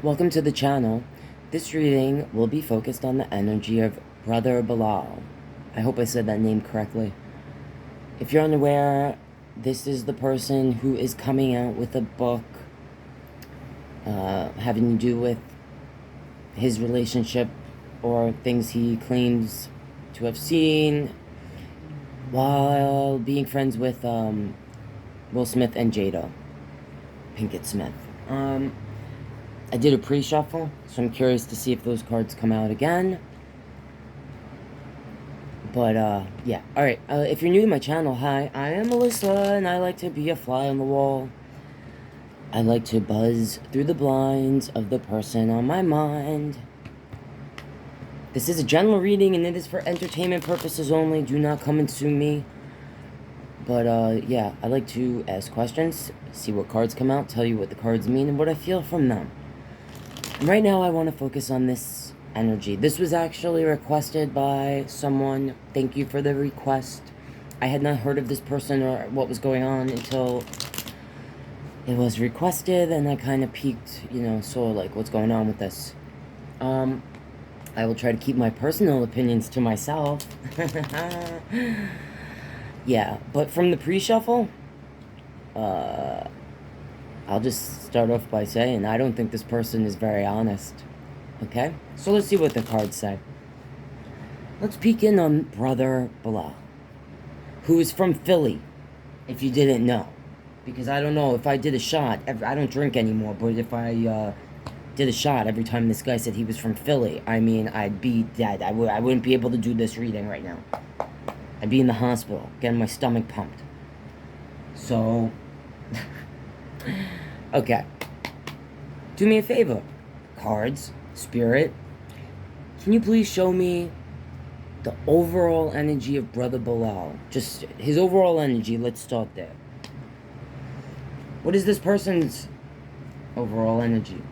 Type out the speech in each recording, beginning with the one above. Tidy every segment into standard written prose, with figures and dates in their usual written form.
Welcome to the channel. This reading will be focused on the energy of Brother Bilal. I hope I said that name correctly. If you're unaware, this is the person who is coming out with a book having to do with his relationship or things he claims to have seen while being friends with Will Smith and Jada Pinkett Smith. I did a pre-shuffle, so I'm curious to see if those cards come out again. But, yeah. Alright, if you're new to my channel, hi, I am Melissa, and I like to be a fly on the wall. I like to buzz through the blinds of the person on my mind. This is a general reading, and it is for entertainment purposes only. Do not come and sue me. But, yeah, I like to ask questions, see what cards come out, tell you what the cards mean, and what I feel from them. Right now, I want to focus on this energy. This was actually requested by someone. Thank you for the request. I had not heard of this person or what was going on until it was requested, and I kind of peeked, saw like what's going on with this. I will try to keep my personal opinions to myself. Yeah, but from the pre-shuffle, I'll just start off by saying I don't think this person is very honest. Okay? So let's see what the cards say. Let's peek in on Brother Bilal, who is from Philly, if you didn't know. Because I don't know, if I did a shot, I don't drink anymore, but if I did a shot every time this guy said he was from Philly, I mean, I'd be dead. I wouldn't be able to do this reading right now. I'd be in the hospital, getting my stomach pumped. So... Okay. Do me a favor. Cards, Spirit. Can you please show me the overall energy of Brother Bilal? Just his overall energy. Let's start there. What is this person's overall energy?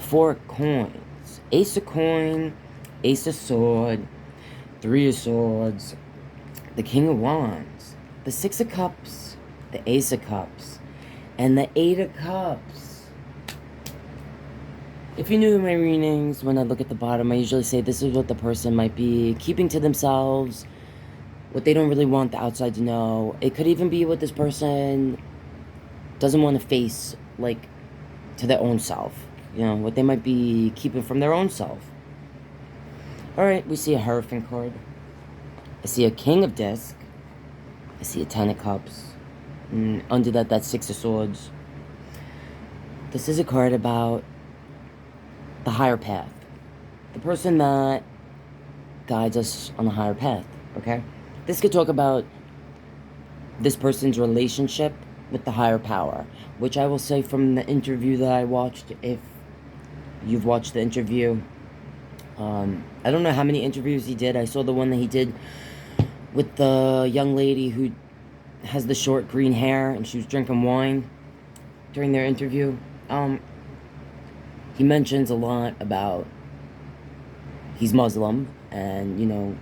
Four coins. Ace of coin, Ace of sword, Three of Swords, the King of Wands, the Six of Cups, the Ace of Cups, and the Eight of Cups. If you're new to my readings, when I look at the bottom, I usually say this is what the person might be keeping to themselves, what they don't really want the outside to know. It could even be what this person doesn't want to face, like, to their own self. What they might be keeping from their own self. Alright, we see a Hierophant card. I see a King of Disc. I see a Ten of Cups. And under that, that's Six of Swords. This is a card about the higher path. The person that guides us on the higher path, okay? This could talk about this person's relationship with the higher power, which I will say from the interview that I watched, if you've watched the interview, I don't know how many interviews he did. I saw the one that he did with the young lady who has the short green hair and she was drinking wine during their interview. He mentions a lot about he's Muslim, and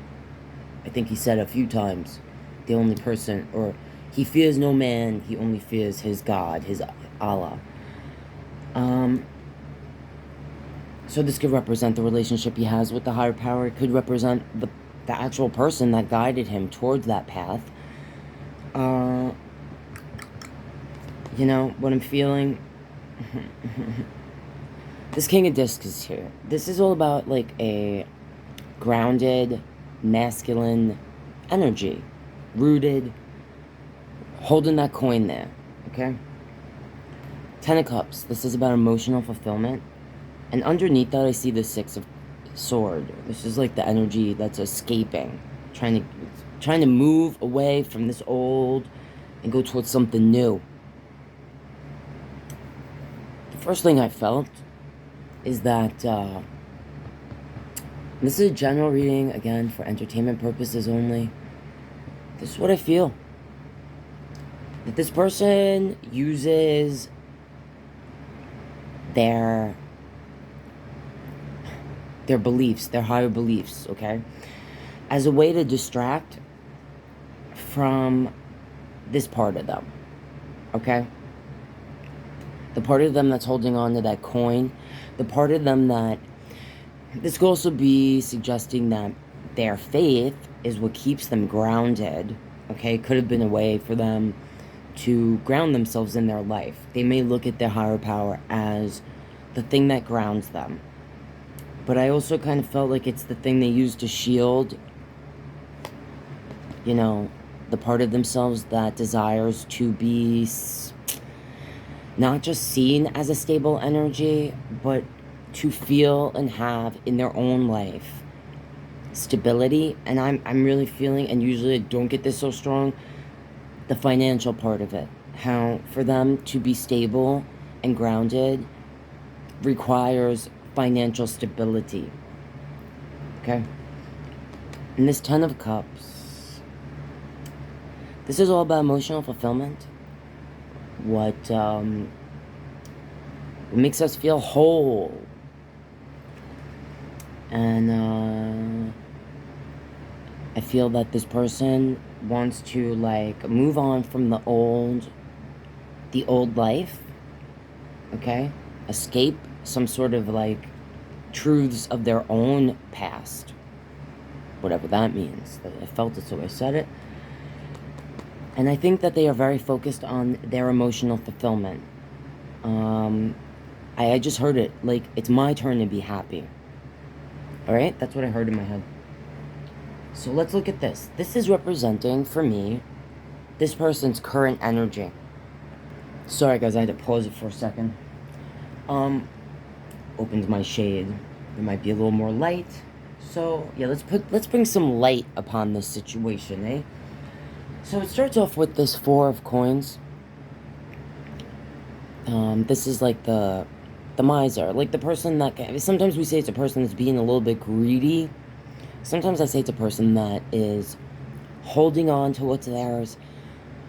I think he said a few times the only person, or he fears no man, he only fears his God, his Allah. So this could represent the relationship he has with the higher power. It could represent the actual person that guided him towards that path. What I'm feeling? This King of Discs is here. This is all about, like, a grounded, masculine energy. Rooted. Holding that coin there. Okay? Ten of Cups. This is about emotional fulfillment. And underneath that, I see the Six of Sword. This is like the energy that's escaping, trying to move away from this old and go towards something new. The first thing I felt is that this is a general reading, again, for entertainment purposes only. This is what I feel. That this person uses their beliefs, their higher beliefs, okay, as a way to distract from this part of them, okay? The part of them that's holding on to that coin, the part of them that, this could also be suggesting that their faith is what keeps them grounded, okay? Could have been a way for them to ground themselves in their life. They may look at their higher power as the thing that grounds them. But I also kind of felt like it's the thing they use to shield, you know, the part of themselves that desires to be not just seen as a stable energy, but to feel and have in their own life stability. And I'm really feeling, and usually I don't get this so strong, the financial part of it. How for them to be stable and grounded requires financial stability. Okay? And this Ten of Cups, this is all about emotional fulfillment. What makes us feel whole. And I feel that this person wants to, like, move on from the old life, okay? Escape some sort of, like, truths of their own past, whatever that means. I felt it, so I said it. And I think that they are very focused on their emotional fulfillment. I just heard it, like, it's my turn to be happy. Alright? That's what I heard in my head. So let's look at this. This is representing, for me, this person's current energy. Sorry guys, I had to pause it for a second. Opens my shade. There might be a little more light. So, yeah, let's bring some light upon this situation, eh? So it starts off with this Four of Coins. This is like the miser, like the person that, sometimes we say it's a person that's being a little bit greedy. Sometimes I say it's a person that is holding on to what's theirs,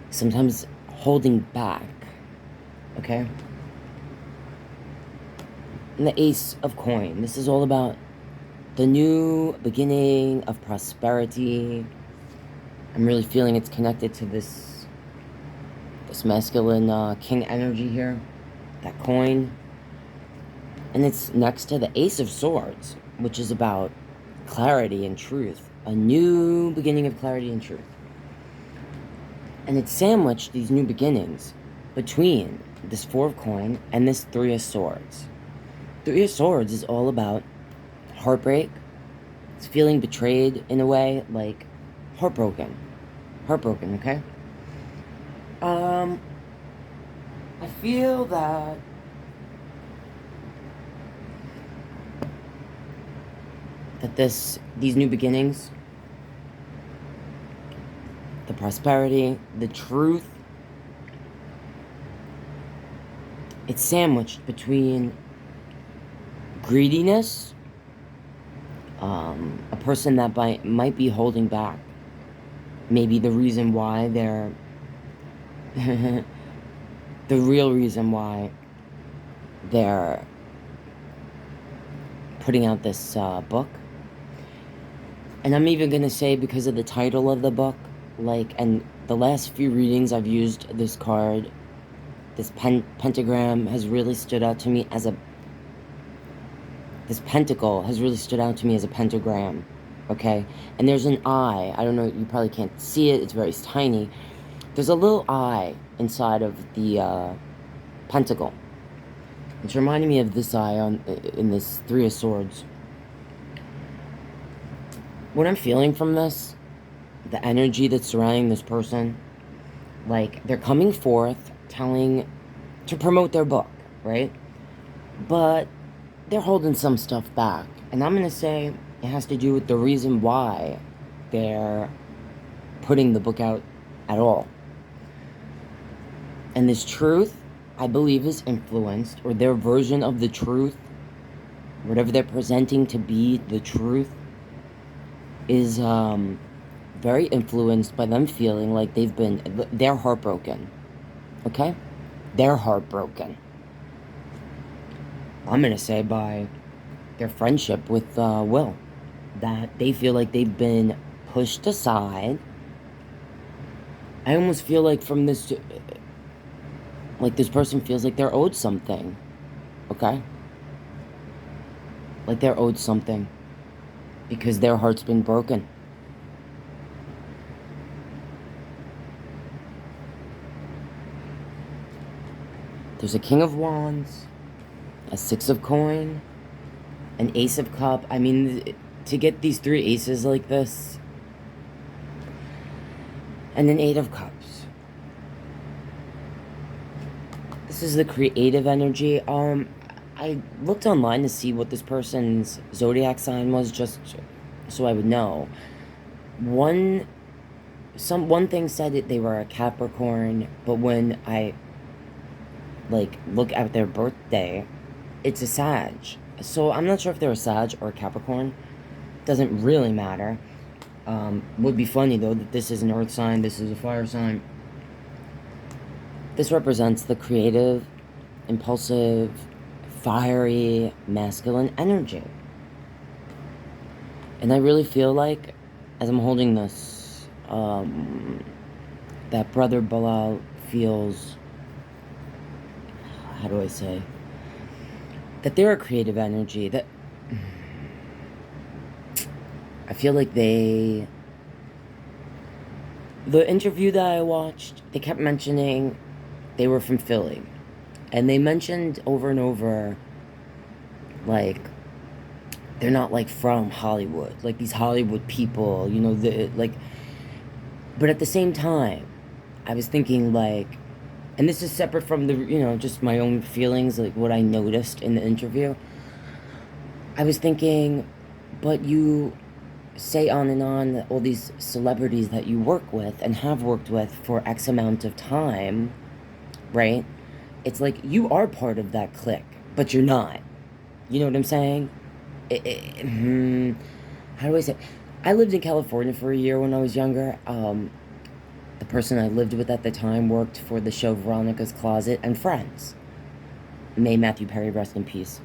sometimes holding back, okay? And the Ace of Coin, this is all about the new beginning of prosperity. I'm really feeling it's connected to this masculine king energy here, that coin. And it's next to the Ace of Swords, which is about clarity and truth. A new beginning of clarity and truth. And it's sandwiched, these new beginnings, between this Four of Coin and this Three of Swords. Three of Swords is all about heartbreak. It's feeling betrayed in a way, like heartbroken. Heartbroken, okay? I feel that these new beginnings, the prosperity, the truth, it's sandwiched between greediness, a person that might be holding back. Maybe the reason why they're the real reason why they're putting out this book. And I'm even gonna say, because of the title of the book, like, and the last few readings I've used this card, this pentagram has really stood out to me as this pentacle has really stood out to me as a pentagram, okay? And there's an eye. I don't know, you probably can't see it, it's very tiny. There's a little eye inside of the pentacle. It's reminding me of this eye in this Three of Swords. What I'm feeling from this, the energy that's surrounding this person, like, they're coming forth to promote their book, right? But they're holding some stuff back. And I'm going to say it has to do with the reason why they're putting the book out at all. And this truth, I believe, is influenced, or their version of the truth, whatever they're presenting to be the truth, is very influenced by them feeling like they're heartbroken. Okay? They're heartbroken. I'm gonna say by their friendship with Will. That they feel like they've been pushed aside I almost feel like from this, like this person feels like they're owed something, okay? Like they're owed something because their heart's been broken. There's a King of Wands, a Six of Coin, an Ace of Cup. I mean, to get these three aces like this, and an Eight of Cups. This is the creative energy. I looked online to see what this person's zodiac sign was, just so I would know. One thing said that they were a Capricorn, but when I like look at their birthday, it's a Sag. So I'm not sure if they're a Sag or a Capricorn. Doesn't really matter. Would be funny though that this is an earth sign, this is a fire sign. This represents the creative, impulsive, fiery, masculine energy. And I really feel like, as I'm holding this, that Brother Bilal feels, how do I say, that they're a creative energy, that I feel like the interview that I watched, they kept mentioning they were from Philly. And they mentioned over and over, like, they're not, like, from Hollywood. Like, these Hollywood people, you know, but at the same time, I was thinking, like, and this is separate from the, you know, just my own feelings, like, what I noticed in the interview. I was thinking, but you say on and on that all these celebrities that you work with and have worked with for X amount of time, right? It's like you are part of that clique, but you're not. You know what I'm saying? How do I say? I lived in California for a year when I was younger. The person I lived with at the time worked for the show Veronica's Closet and Friends. May Matthew Perry rest in peace.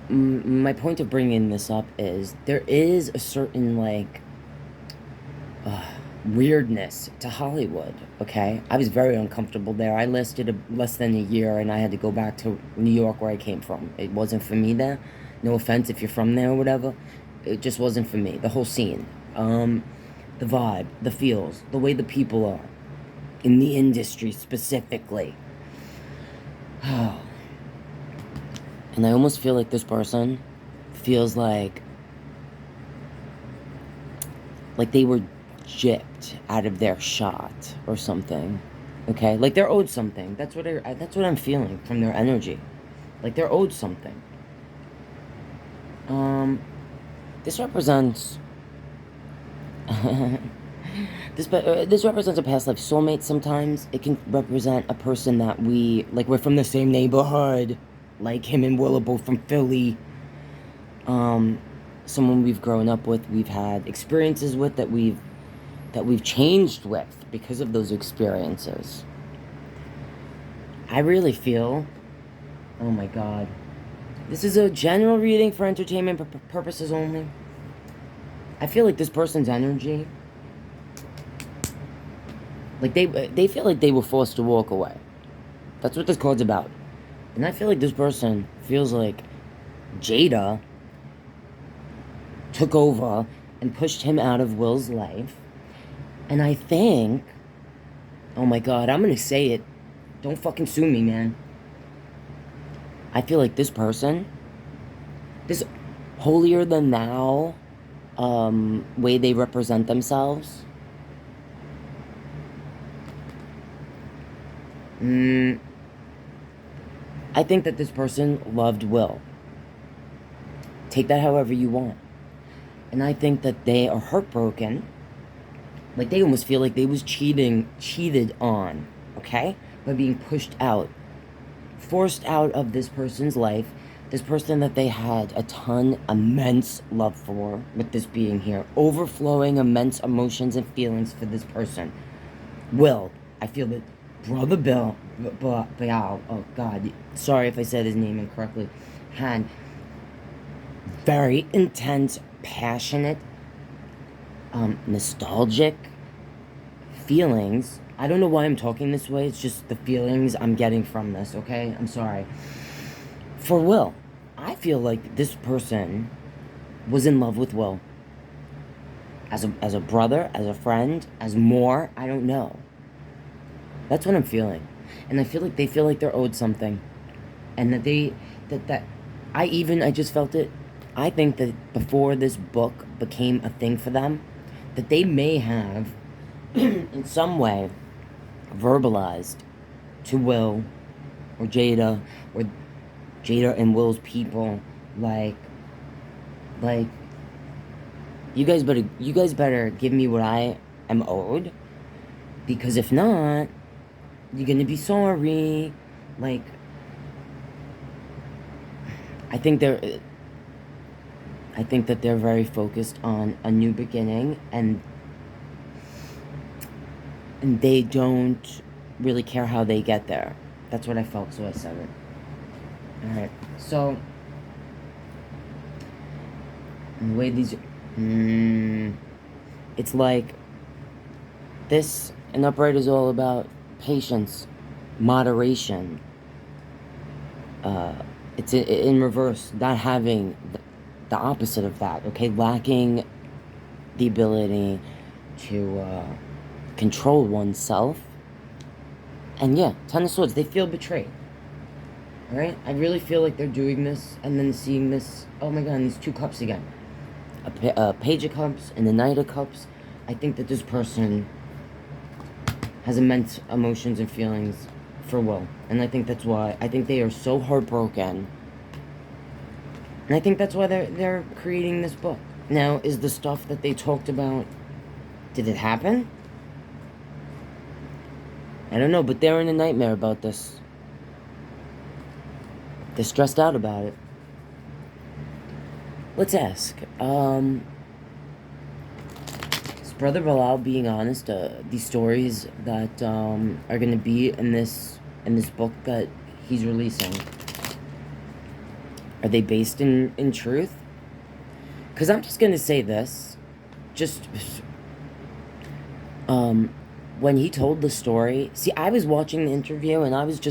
My point of bringing this up is there is a certain, like, weirdness to Hollywood, okay? I was very uncomfortable there. I lasted less than a year, and I had to go back to New York where I came from. It wasn't for me there. No offense if you're from there or whatever. It just wasn't for me. The whole scene. The vibe, the feels, the way the people are. In the industry, specifically. And I almost feel like this person feels like they were gypped out of their shot or something. Okay? Like they're owed something. That's what I'm feeling from their energy. Like they're owed something. This represents this represents a past life soulmate. Sometimes it can represent a person that we're from the same neighborhood, like him and Willow, both from Philly. Someone we've grown up with, we've had experiences with, that we've changed with because of those experiences. I really feel, oh my God, this is a general reading for entertainment purposes only. I feel like this person's energy, like they feel like they were forced to walk away. That's what this card's about. And I feel like this person feels like Jada took over and pushed him out of Will's life. And I think, oh my God, I'm gonna say it. Don't fucking sue me, man. I feel like this person, this holier than thou way they represent themselves, I think that this person loved Will. Take that however you want. And I think that they are heartbroken. Like they almost feel like they was cheated on, okay? By being pushed out. Forced out of this person's life. This person that they had a ton, immense love for, with this being here. Overflowing immense emotions and feelings for this person. Will, I feel that Brother Bilal, oh God, sorry if I said his name incorrectly, had very intense, passionate, nostalgic, feelings, I don't know why I'm talking this way, it's just the feelings I'm getting from this, okay? I'm sorry. For Will, I feel like this person was in love with Will. As a brother, as a friend, as more, I don't know. That's what I'm feeling. And I feel like they feel like they're owed something. And that I just felt it. I think that before this book became a thing for them, that they may have, in some way, verbalized to Will, or Jada and Will's people, like, you guys better give me what I am owed, because if not, you're gonna be sorry. Like, I think that they're very focused on a new beginning, and they don't really care how they get there. That's what I felt, so I said it. Alright, so the way these it's like this, an upright is all about patience, moderation. It's in reverse, not having the opposite of that, okay? Lacking the ability to control oneself. And yeah, Ten of Swords, they feel betrayed. Alright? I really feel like they're doing this, and then seeing this, oh my god, and these two cups again. A Page of Cups and the Knight of Cups. I think that this person has immense emotions and feelings for Will. And I think that's why, I think they are so heartbroken. And I think that's why they're creating this book. Now, is the stuff that they talked about, did it happen? I don't know, but they're in a nightmare about this. They're stressed out about it. Let's ask. Is Brother Bilal being honest? These stories that are going to be in this book that he's releasing, are they based in truth? Because I'm just going to say this. Just when he told the story, see, I was watching the interview, and I was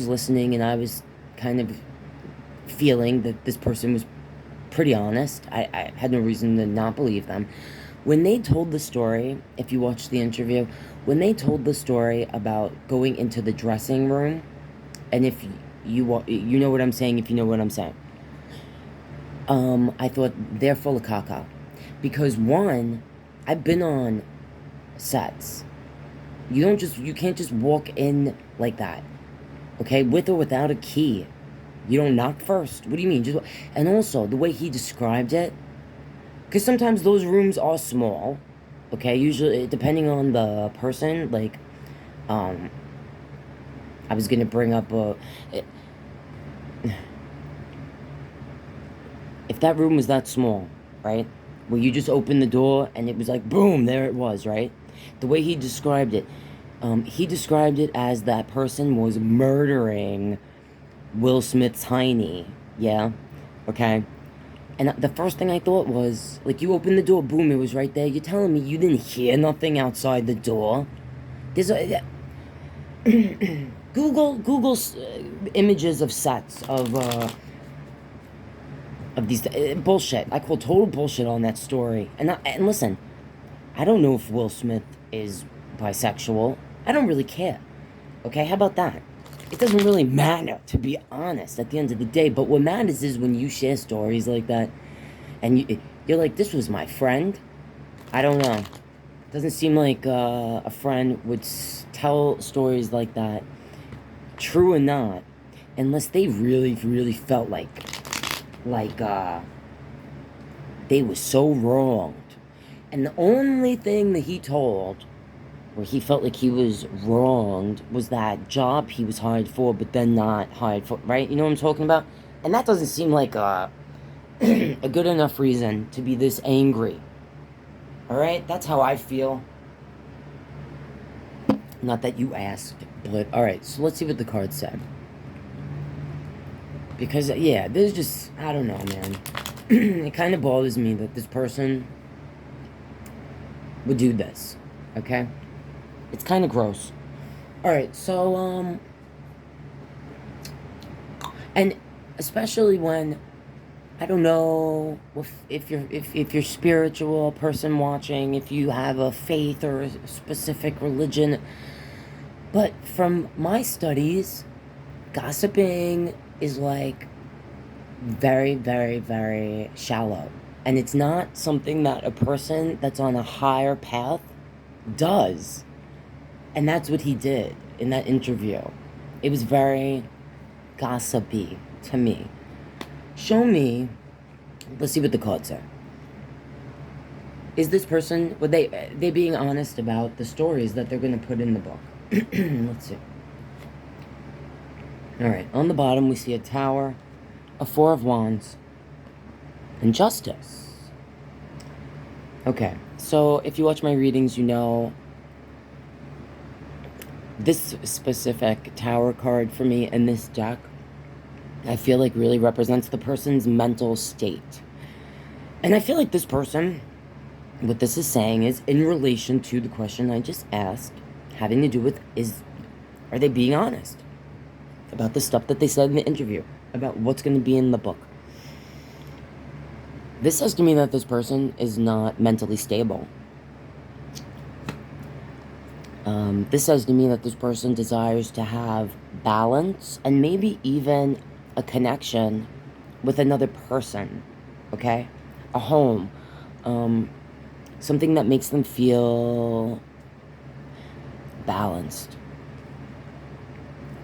listening, and I was kind of feeling that this person was pretty honest. I had no reason to not believe them. When they told the story, if you watch the interview, when they told the story about going into the dressing room, and if you know what I'm saying, if you know what I'm saying, I thought they're full of caca. Because one, I've been on sets. You can't just walk in like that. Okay, with or without a key. You don't knock first. What do you mean? And also, the way he described it, because sometimes those rooms are small, okay? Usually, depending on the person, like, I was gonna bring up if that room was that small, right? Where you just opened the door and it was like, boom, there it was, right? The way he described it as that person was murdering Will Smith's Heine, yeah? Okay? And the first thing I thought was, like, you opened the door, boom, it was right there. You're telling me you didn't hear nothing outside the door? There's a... Google images of sets of these... bullshit. I call total bullshit on that story. And listen, I don't know if Will Smith is bisexual. I don't really care. Okay, how about that? It doesn't really matter, to be honest, at the end of the day. But what matters is when you share stories like that, and you're like, this was my friend. I don't know. It doesn't seem like a friend would tell stories like that, true or not, unless they really, really felt like they were so wronged. And the only thing that he told, where he felt like he was wronged, was that job he was hired for, but then not hired for, right? You know what I'm talking about? And that doesn't seem like a good enough reason to be this angry. Alright? That's how I feel. Not that you asked, but alright, so let's see what the card said. Because, yeah, there's just, I don't know, man. It kind of bothers me that this person would do this, okay? It's kind of gross. All right, so and especially when I don't know if you're spiritual person watching, if you have a faith or a specific religion, but from my studies, gossiping is like very, very, very shallow. And it's not something that a person that's on a higher path does. And that's what he did in that interview. It was very gossipy to me. Show me, let's see what the cards say. Is this person, were they being honest about the stories that they're going to put in the book? Let's see. All right, on the bottom we see a tower, a Four of Wands, and Justice. Okay, so if you watch my readings, you know this specific tower card for me in this deck, I feel like really represents the person's mental state. And I feel like this person, what this is saying is in relation to the question I just asked, having to do with are they being honest about the stuff that they said in the interview, about what's going to be in the book. This says to me that this person is not mentally stable. This says to me that this person desires to have balance and maybe even a connection with another person, okay? A home, something that makes them feel balanced.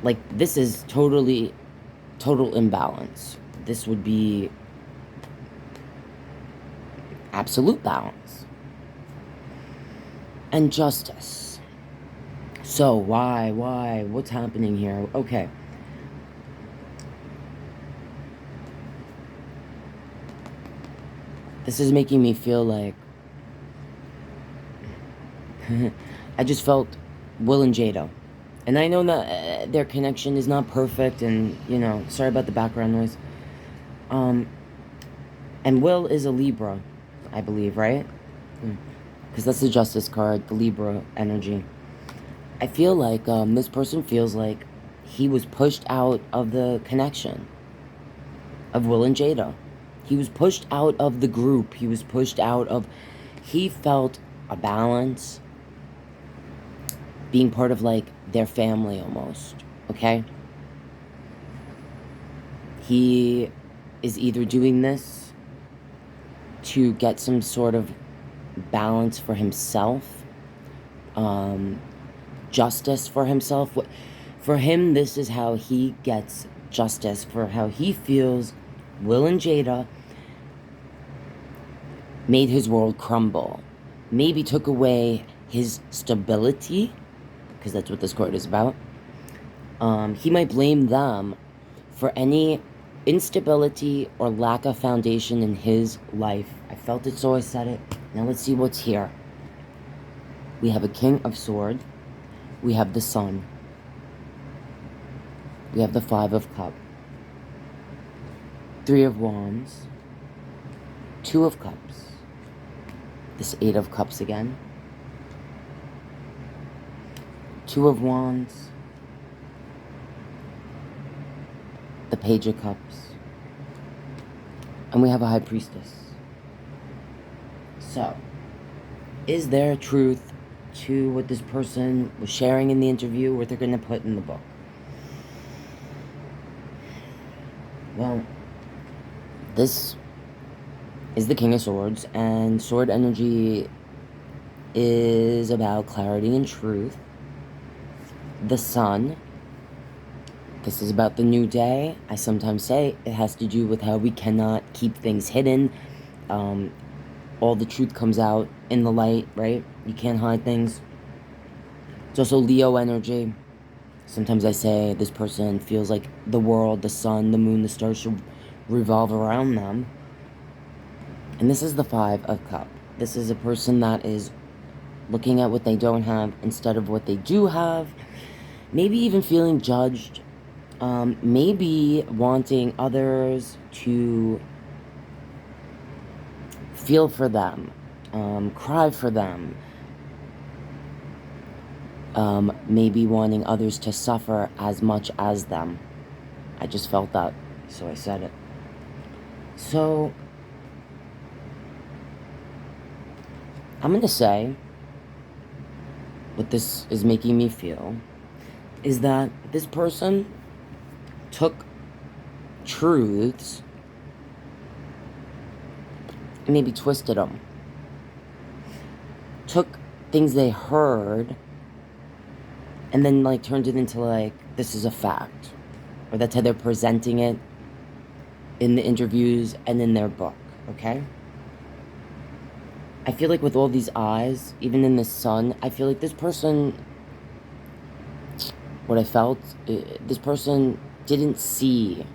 Like, this is total imbalance. This would be absolute balance. And Justice. So, why? What's happening here? Okay. This is making me feel like I just felt Will and Jada. And I know that their connection is not perfect, and, you know, sorry about the background noise. And Will is a Libra, I believe, right? Because that's the Justice card, the Libra energy. I feel like this person feels like he was pushed out of the connection of Will and Jada. He was pushed out of the group. He was pushed out of... He felt a balance, being part of, like, their family almost, okay? He is either doing this to get some sort of balance for himself, justice for himself. For him, this is how he gets justice for how he feels Will and Jada made his world crumble. Maybe took away his stability, because that's what this card is about. He might blame them for any instability or lack of foundation in his life. I felt it, so I said it. Now let's see what's here. We have a King of Swords. We have the Sun. We have the Five of Cups. Three of Wands. Two of Cups. This Eight of Cups again. Two of Wands. The Page of Cups. And we have a High Priestess. So, is there truth to what this person was sharing in the interview, what they're going to put in the book? Well, this is the King of Swords, and sword energy is about clarity and truth. The Sun, this is about the new day. I sometimes say it has to do with how we cannot keep things hidden. All the truth comes out in the light, right? You can't hide things. It's also Leo energy. Sometimes I say this person feels like the world, the sun, the moon, the stars should revolve around them. And this is the Five of Cups. This is a person that is looking at what they don't have instead of what they do have. Maybe even feeling judged. Maybe wanting others to feel for them, cry for them. maybe wanting others to suffer as much as them. I just felt that, so I said it. So, I'm going to say what this is making me feel is that this person took truths and maybe twisted them. Took things they heard and then, like, turned it into, like, this is a fact. Or that's how they're presenting it in the interviews and in their book, okay? I feel like with all these eyes, even in the sun, I feel like this person, what I felt, this person didn't see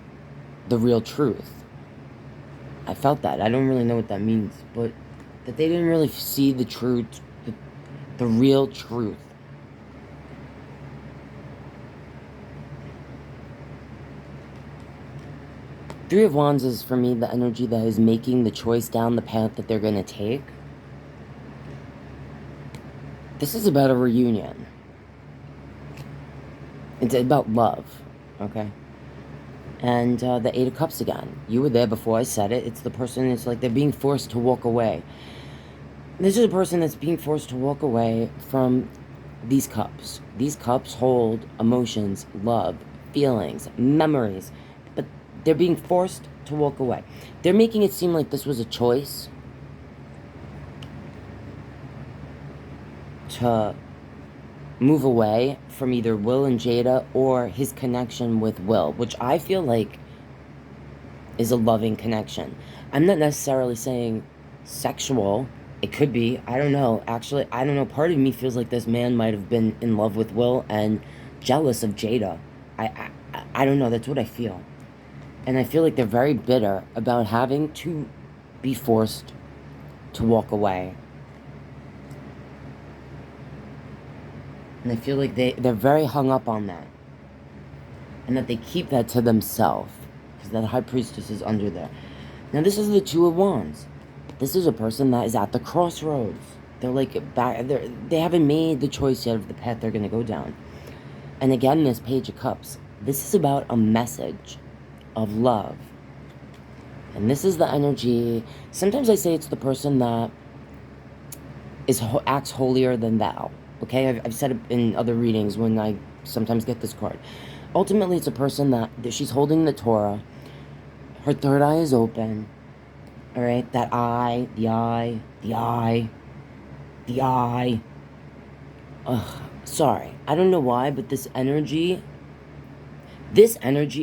the real truth. I felt that. I don't really know what that means, but that they didn't really see the truth, the real truth. Three of Wands is, for me, the energy that is making the choice down the path that they're going to take. This is about a reunion. It's about love, okay? And the Eight of Cups again. You were there before I said it. It's the person, it's like they're being forced to walk away. This is a person that's being forced to walk away from these cups. These cups hold emotions, love, feelings, memories. But they're being forced to walk away. They're making it seem like this was a choice to move away from either Will and Jada or his connection with Will, which I feel like is a loving connection. I'm not necessarily saying sexual. It could be. I don't know. Actually, I don't know. Part of me feels like this man might have been in love with Will and jealous of Jada. I don't know. That's what I feel. And I feel like they're very bitter about having to be forced to walk away. And I feel like they're very hung up on that. And that they keep that to themselves. Because that High Priestess is under there. Now this is the Two of Wands. This is a person that is at the crossroads. They're like, they haven't made the choice yet of the path they're going to go down. And again, this Page of Cups. This is about a message of love. And this is the energy. Sometimes I say it's the person that acts holier than thou. Okay, I've said it in other readings when I sometimes get this card. Ultimately, it's a person that she's holding the Torah. Her third eye is open. All right, that eye, the eye, the eye, the eye. Ugh, sorry. I don't know why, but this energy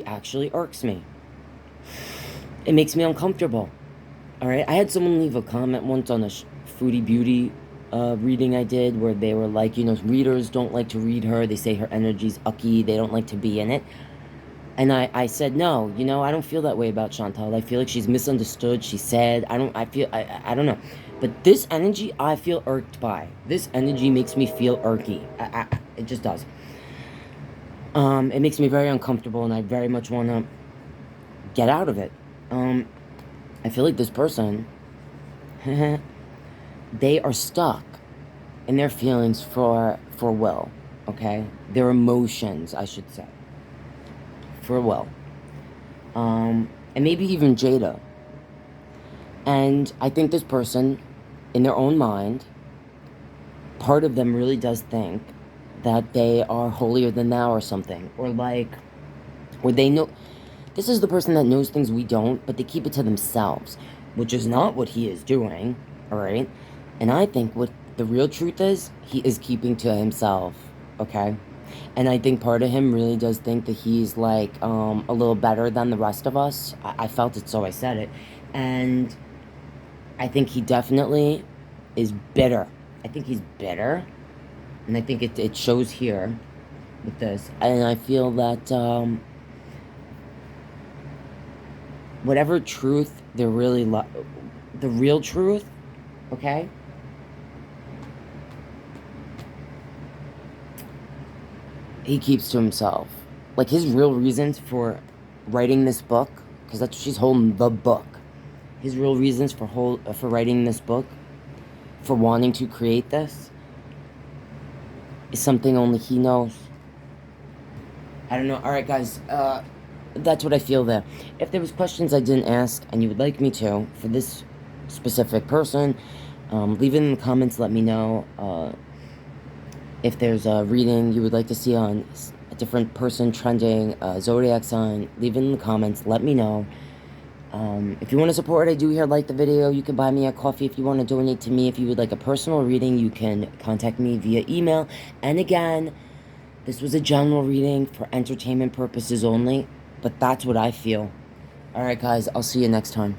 actually irks me. It makes me uncomfortable. All right, I had someone leave a comment once on a Foodie Beauty reading I did where they were like, you know, readers don't like to read her. They say her energy's ucky. They don't like to be in it. And I said, no, you know, I don't feel that way about Chantal. I feel like she's misunderstood. She's sad. I don't know. But this energy, I feel irked by. This energy makes me feel irky. It just does. It makes me very uncomfortable, and I very much want to get out of it. I feel like this person, they are stuck in their feelings for Will, okay? Their emotions, I should say. For Will. And maybe even Jada. And I think this person, in their own mind, part of them really does think that they are holier than thou or something. Or like, or they know, this is the person that knows things we don't, but they keep it to themselves. Which is not what he is doing, alright? And I think what the real truth is, he is keeping to himself, okay? And I think part of him really does think that he's, like, a little better than the rest of us. I felt it, so I said it. And I think he definitely is bitter. I think he's bitter. And I think it shows here with this. And I feel that whatever truth they're really... the real truth, okay? He keeps to himself. Like, his real reasons for writing this book, because that's what she's holding, the book. His real reasons for writing this book, for wanting to create this, is something only he knows. I don't know. Alright, guys. That's what I feel there. If there was questions I didn't ask and you would like me to for this specific person, leave it in the comments. Let me know. If there's a reading you would like to see on a different person trending, zodiac sign, leave it in the comments. Let me know. If you want to support what I do here, like the video. You can buy me a coffee if you want to donate to me. If you would like a personal reading, you can contact me via email. And again, this was a general reading for entertainment purposes only, but that's what I feel. Alright, guys, I'll see you next time.